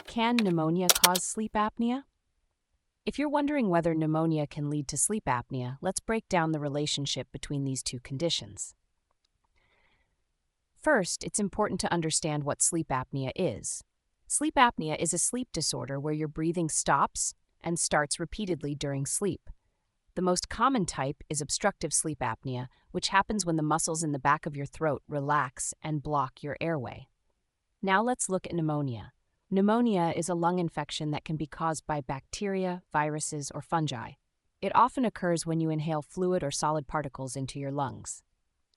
Can pneumonia cause sleep apnea? If you're wondering whether pneumonia can lead to sleep apnea, let's break down the relationship between these two conditions. First, it's important to understand what sleep apnea is. Sleep apnea is a sleep disorder where your breathing stops and starts repeatedly during sleep. The most common type is obstructive sleep apnea, which happens when the muscles in the back of your throat relax and block your airway. Now let's look at pneumonia. Pneumonia is a lung infection that can be caused by bacteria, viruses, or fungi. It often occurs when you inhale fluid or solid particles into your lungs.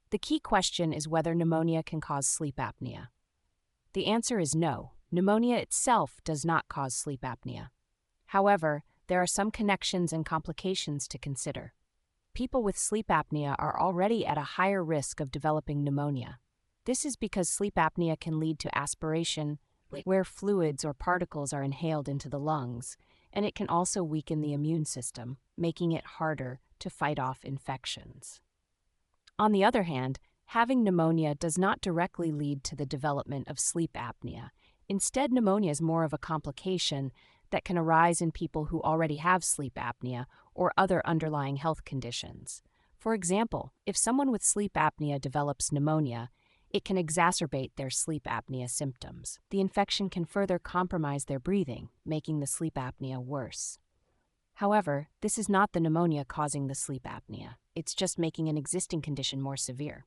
The key question is whether pneumonia can cause sleep apnea. The answer is no. Pneumonia itself does not cause sleep apnea. However, there are some connections and complications to consider. People with sleep apnea are already at a higher risk of developing pneumonia. This is because sleep apnea can lead to aspiration, where fluids or particles are inhaled into the lungs, and it can also weaken the immune system, making it harder to fight off infections. On the other hand, having pneumonia does not directly lead to the development of sleep apnea. Instead, pneumonia is more of a complication that can arise in people who already have sleep apnea or other underlying health conditions. For example, if someone with sleep apnea develops pneumonia, it can exacerbate their sleep apnea symptoms. The infection can further compromise their breathing, making the sleep apnea worse. However, this is not the pneumonia causing the sleep apnea. It's just making an existing condition more severe.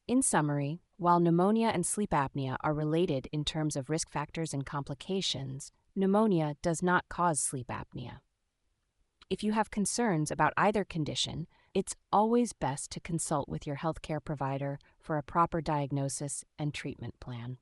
In summary, while pneumonia and sleep apnea are related in terms of risk factors and complications, pneumonia does not cause sleep apnea. If you have concerns about either condition, it's always best to consult with your healthcare provider for a proper diagnosis and treatment plan.